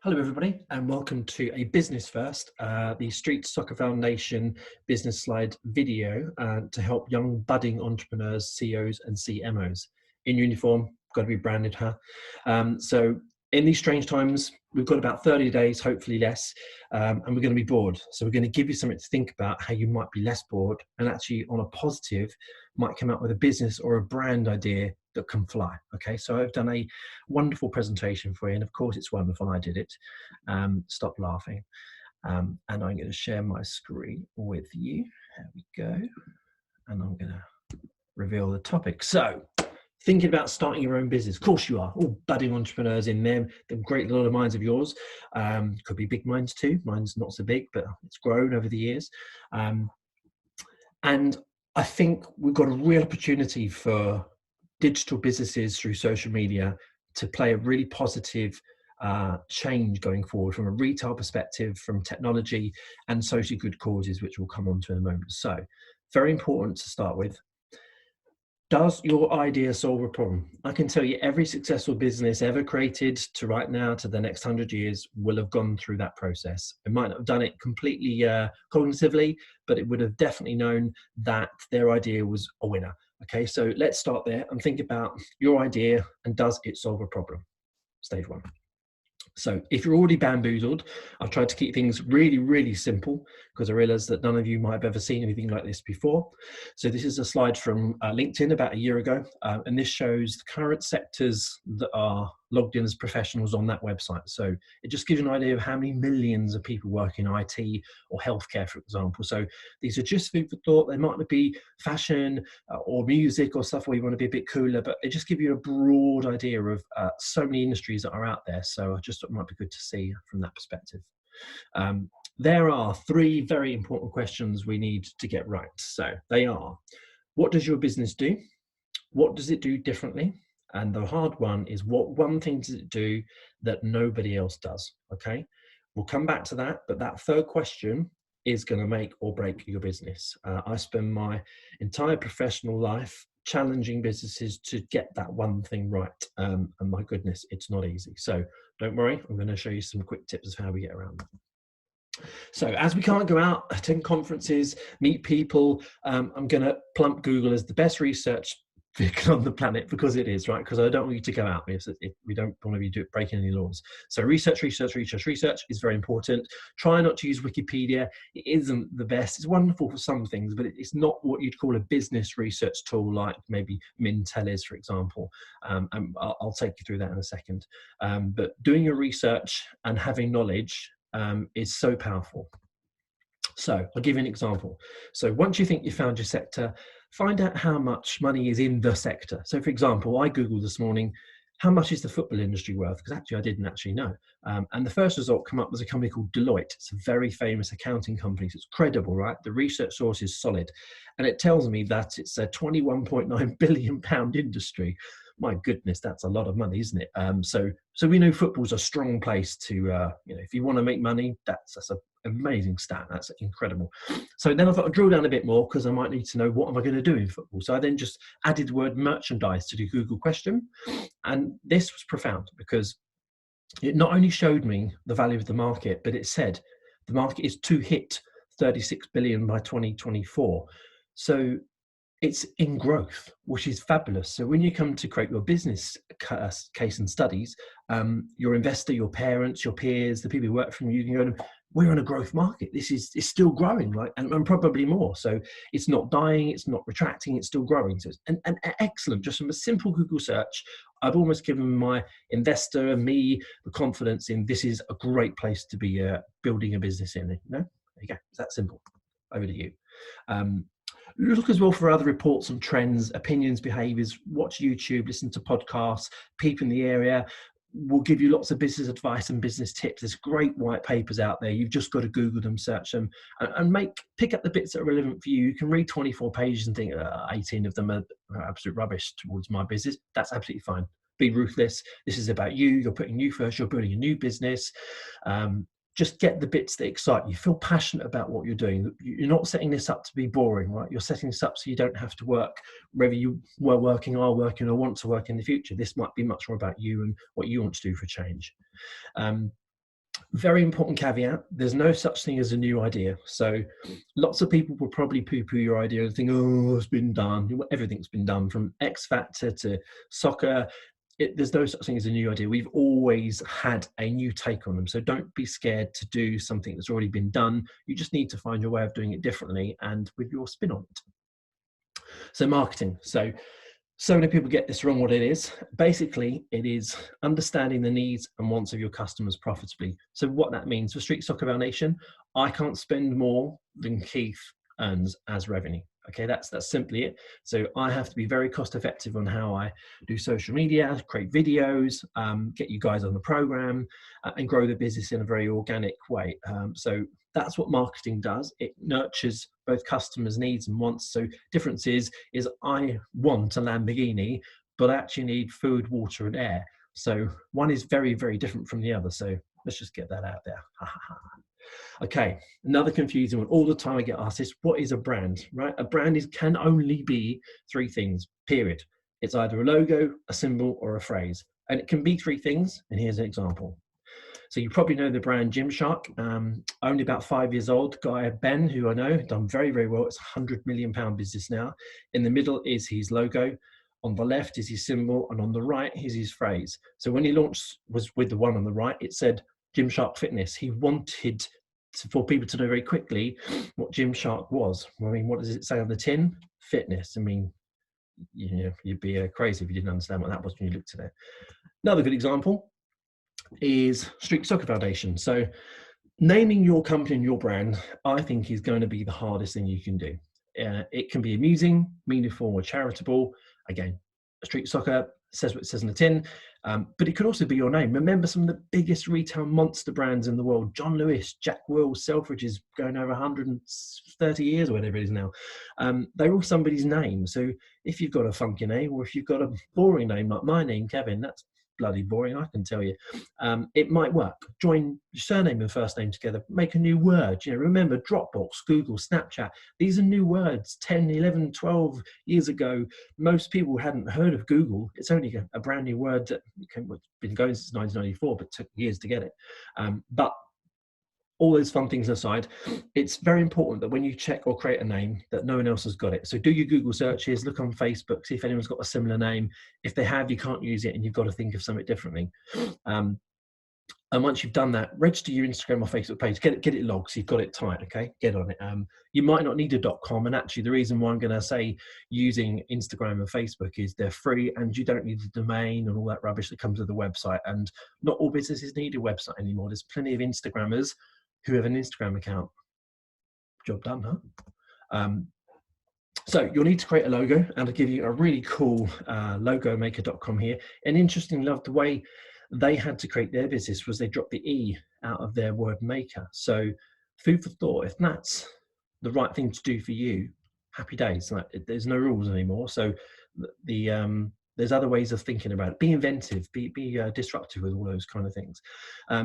Hello, everybody, and welcome to a Business First, the Street Soccer Foundation business slide video to help young budding entrepreneurs, CEOs, and CMOs. In uniform, got to be branded, huh? So, in these strange times, we've got about 30 days, hopefully less, and we're going to be bored. So, we're going to give you something to think about how you might be less bored and actually, on a positive, might come up with a business or a brand idea that can fly. Okay, so I've done a wonderful presentation for you, and of course it's wonderful. I did it. Stop laughing. And I'm going to share my screen with you. There we go. And I'm going to reveal the topic. So, thinking about starting your own business. Of course you are. All budding entrepreneurs in them. The great little minds of yours. Could be big minds too. Mine's not so big, but it's grown over the years. And I think we've got a real opportunity for digital businesses through social media to play a really positive change going forward from a retail perspective, from technology and socially good causes, which we'll come on to in a moment. So, very important to start with. Does your idea solve a problem? I can tell you every successful business ever created to right now to the next 100 years will have gone through that process. It might not have done it completely cognitively, but it would have definitely known that their idea was a winner. Okay, so let's start there and think about your idea and does it solve a problem? Stage one. So if you're already bamboozled, I've tried to keep things really, really simple because I realize that none of you might have ever seen anything like this before. So this is a slide from LinkedIn about a year ago, and this shows the current sectors that are logged in as professionals on that website. So it just gives you an idea of how many millions of people work in IT or healthcare, for example. So these are just food for thought. They might not be fashion or music or stuff where you want to be a bit cooler, but they just give you a broad idea of so many industries that are out there. So I just thought it might be good to see from that perspective. There are three very important questions we need to get right. So they are, what does your business do? What does it do differently? And the hard one is, what one thing does it do that nobody else does? Okay, we'll come back to that, but that third question is going to make or break your business. I spend my entire professional life challenging businesses to get that one thing right. And my goodness, it's not easy. So don't worry, I'm going to show you some quick tips of how we get around that. So as we can't go out, attend conferences, meet people, I'm going to plump Google as the best research vehicle on the planet, because it is, right? Because I don't want you to go out if we don't want to be breaking any laws. So research is very important. Try not to use Wikipedia. It isn't the best. It's wonderful for some things, but it's not what you'd call a business research tool like maybe Mintel is, for example. And I'll take you through that in a second. But doing your research and having knowledge is so powerful. So I'll give you an example. So once you think you found your sector, find out how much money is in the sector. So for example, I Googled this morning, how much is the football industry worth? Because actually I didn't actually know. And the first result come up was a company called Deloitte. It's a very famous accounting company. So it's credible, right? The research source is solid. And it tells me that it's a £21.9 billion industry. My goodness, that's a lot of money, isn't it? So we know football's a strong place to, if you want to make money, that's an amazing stat. That's incredible. So then I thought I'd drill down a bit more because I might need to know, what am I going to do in football? So I then just added the word merchandise to the Google question. And this was profound because it not only showed me the value of the market, but it said the market is to hit 36 billion by 2024. So it's in growth, which is fabulous. So when you come to create your business case and studies, your investor, your parents, your peers, the people who work for you can go to them, we're in a growth market. This is still growing, right? And probably more. So it's not dying, it's not retracting, it's still growing. So it's and excellent. Just from a simple Google search, I've almost given my investor and me the confidence in this is a great place to be building a business in. There you go. It's that simple. Over to you. Look as well for other reports on trends, opinions, behaviors. Watch YouTube, listen to podcasts, people in the area will give you lots of business advice and business tips. There's great white papers out there. You've just got to Google them, search them, and pick up the bits that are relevant for you. You can read 24 pages and think 18 of them are absolute rubbish towards my business. That's absolutely fine. Be ruthless. This is about you. You're putting you first. You're building a new business. Just get the bits that excite you. Feel passionate about what you're doing. You're not setting this up to be boring, right? You're setting this up so you don't have to work whether you were working, are working, or want to work in the future. This might be much more about you and what you want to do for change. Very important caveat, there's no such thing as a new idea. So lots of people will probably poo-poo your idea and think, oh, it's been done. Everything's been done, from X Factor to soccer. There's no such thing as a new idea. We've always had a new take on them. So don't be scared to do something that's already been done. You just need to find your way of doing it differently and with your spin on it. So marketing. So many people get this wrong. What it is, basically, it is understanding the needs and wants of your customers profitably. So what that means for Street Soccer Foundation, I can't spend more than Keith earns as revenue. Okay, that's simply it. So I have to be very cost effective on how I do social media, create videos, get you guys on the program, and grow the business in a very organic way. So that's what marketing does. It nurtures both customers' needs and wants. So difference is I want a Lamborghini, but I actually need food, water, and air. So one is very, very different from the other. So let's just get that out there. Okay, another confusing one. All the time I get asked this, what is a brand, right? A brand can only be three things, period. It's either a logo, a symbol, or a phrase. And it can be three things, and here's an example. So you probably know the brand Gymshark, only about 5 years old. Guy Ben, who I know, done very, very well. It's a £100 million business now. In the middle is his logo. On the left is his symbol, and on the right is his phrase. So when he launched, was with the one on the right, it said Gymshark Fitness. He wanted for people to know very quickly what Gymshark was. I mean, what does it say on the tin? Fitness. I mean, you'd be crazy if you didn't understand what that was when you looked at it. Another good example is Street Soccer Foundation. So naming your company and your brand, I think, is going to be the hardest thing you can do. It can be amusing, meaningful, or charitable. Again, Street Soccer says what it says on the tin, but it could also be your name. Remember some of the biggest retail monster brands in the world: John Lewis, Jack Wills, Selfridge is going over 130 years or whatever it is now. They're all somebody's name. So if you've got a funky name, or if you've got a boring name like my name, Kevin, that's bloody boring, I can tell you. It might work. Join your surname and first name together, make a new word. Remember Dropbox, Google, Snapchat. These are new words. 10, 11, 12 years ago, most people hadn't heard of Google. It's only a brand new word that been going since 1994, but took years to get it. But all those fun things aside, it's very important that when you check or create a name, that no one else has got it. So do your Google searches, look on Facebook, see if anyone's got a similar name. If they have, you can't use it, and you've got to think of something differently. And once you've done that, register your Instagram or Facebook page, get it logged so you've got it tight, okay? Get on it. You might not need a .com, and actually the reason why I'm going to say using Instagram and Facebook is they're free, and you don't need the domain and all that rubbish that comes with the website. And not all businesses need a website anymore. There's plenty of Instagrammers who have an Instagram account. Job done, huh? So you'll need to create a logo, and I'll give you a really cool logomaker.com here. And interestingly enough, the way they had to create their business was they dropped the E out of their word maker. So food for thought, if that's the right thing to do for you, happy days. Like, there's no rules anymore. So there's other ways of thinking about it. Be inventive, be disruptive with all those kind of things.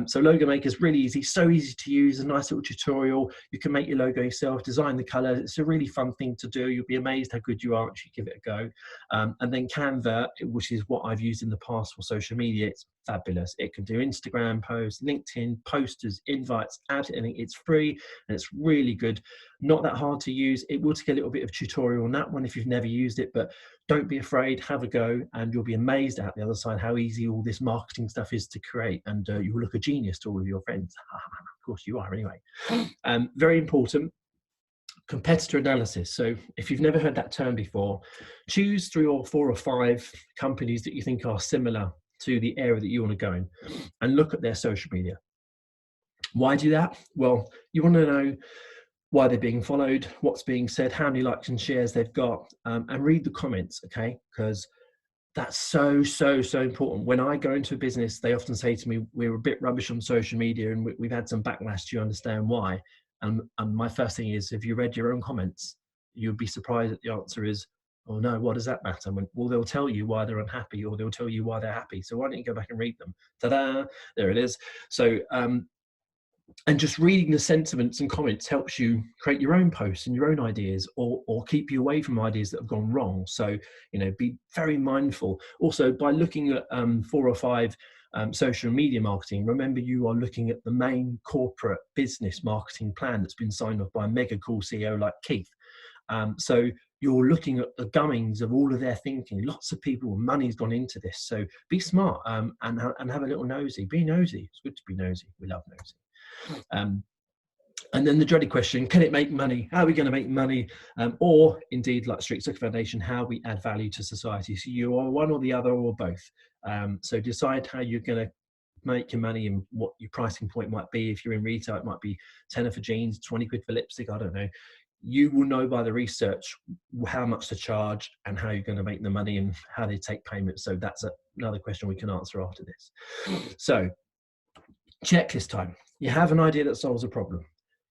So Logo Maker is really easy, so easy to use, a nice little tutorial. You can make your logo yourself, design the color. It's a really fun thing to do. You'll be amazed how good you are once you give it a go. And then Canva, which is what I've used in the past for social media, it's fabulous. It can do Instagram posts, LinkedIn, posters, invites, anything. It's free and it's really good. Not that hard to use. It will take a little bit of tutorial on that one if you've never used it, but don't be afraid, have a go, and you'll be amazed at the other side how easy all this marketing stuff is to create, and you will look a genius to all of your friends. Of course you are anyway. Very important, competitor analysis. So if you've never heard that term before, choose 3 or 4 or 5 companies that you think are similar to the area that you want to go in, and look at their social media. Why do that? Well, you want to know why they're being followed, what's being said, how many likes and shares they've got, and read the comments, okay? Because that's so important. When I go into a business, they often say to me, we're a bit rubbish on social media and we've had some backlash. Do you understand why? And my first thing is, if you read your own comments, you'd be surprised that the answer is, oh no, what does that matter? Well, they'll tell you why they're unhappy, or they'll tell you why they're happy. So why don't you go back and read them? Ta-da, there it is. So, and just reading the sentiments and comments helps you create your own posts and your own ideas, or keep you away from ideas that have gone wrong. So, be very mindful. Also, by looking at 4 or 5 social media marketing, remember you are looking at the main corporate business marketing plan that's been signed off by a mega cool CEO like Keith. So you're looking at the gummings of all of their thinking. Lots of people, money's gone into this. So be smart and have a little nosy. Be nosy. It's good to be nosy. We love nosy. And then the dreaded question, can it make money? How are we going to make money? Or indeed, like Street Soccer Foundation, how we add value to society. So you are one or the other or both. So decide how you're going to make your money and what your pricing point might be. If you're in retail, it might be 10 for jeans, 20 quid for lipstick, I don't know. You will know by the research how much to charge and how you're going to make the money and how they take payment. So that's another question we can answer after this. So checklist time. You have an idea that solves a problem.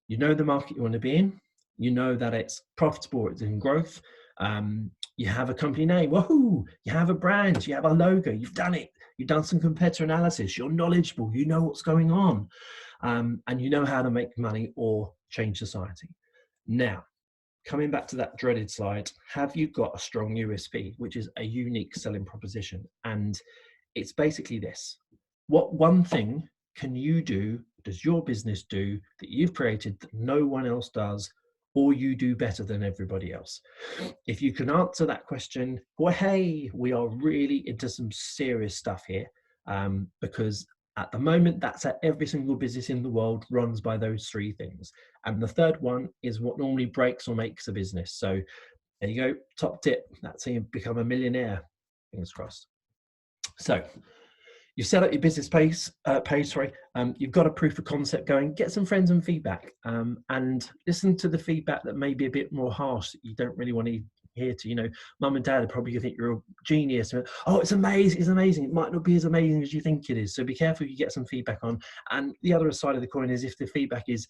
You know the market you want to be in. You know that it's profitable, it's in growth. You have a company name. Woohoo! You have a brand. You have a logo. You've done it. You've done some competitor analysis. You're knowledgeable. You know what's going on. And you know how to make money or change society. Now, coming back to that dreaded slide, have you got a strong USP, which is a unique selling proposition? And it's basically this. What one thing can you do, does your business do, that you've created that no one else does, or you do better than everybody else? If you can answer that question, well, hey, we are really into some serious stuff here, because at the moment, that's at every single business in the world runs by those three things. And the third one is what normally breaks or makes a business. So there you go, top tip, that's how you become a millionaire, fingers crossed. So you've set up your business page, you've got a proof of concept going, get some friends and feedback, and listen to the feedback that may be a bit more harsh, that you don't really want to hear to. You know, mum and dad are probably going to think you're a genius. Oh, it's amazing, it's amazing. It might not be as amazing as you think it is. So be careful you get some feedback on. And the other side of the coin is if the feedback is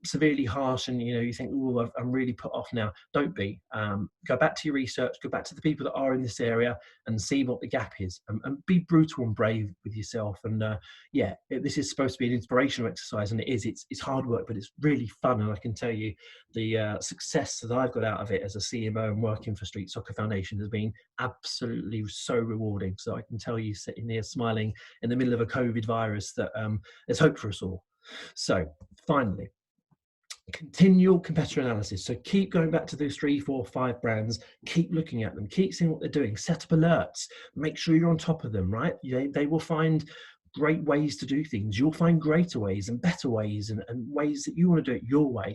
severely harsh and you think, oh, I'm really put off now, don't be. Go back to your research, go back to the people that are in this area and see what the gap is, and be brutal and brave with yourself. And this is supposed to be an inspirational exercise, and it is. It's hard work, but it's really fun. And I can tell you the success that I've got out of it as a CMO and working for Street Soccer Foundation has been absolutely so rewarding. So I can tell you, sitting here smiling in the middle of a COVID virus, that there's hope for us all. So finally, continual competitor analysis. So keep going back to those 3, 4, 5 brands, keep looking at them, keep seeing what they're doing, set up alerts, make sure you're on top of them, right? They will find great ways to do things. You'll find greater ways and better ways and ways that you want to do it your way.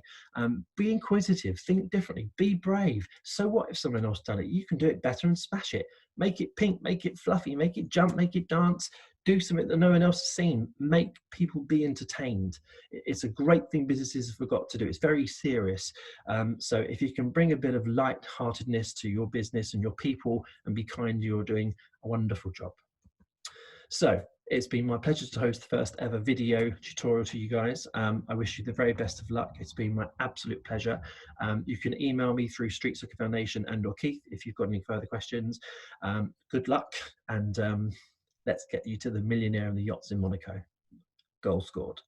Be inquisitive, think differently, be brave. So what if someone else done it? You can do it better and smash it. Make it pink, make it fluffy, make it jump, make it dance. Do something that no one else has seen. Make people be entertained. It's a great thing businesses have forgot to do. It's very serious. So if you can bring a bit of light-heartedness to your business and your people and be kind, you're doing a wonderful job. So it's been my pleasure to host the first ever video tutorial to you guys. I wish you the very best of luck. It's been my absolute pleasure. You can email me through Street Soccer Foundation and/or Keith if you've got any further questions. Good luck, and let's get you to the millionaire and the yachts in Monaco. Goal scored.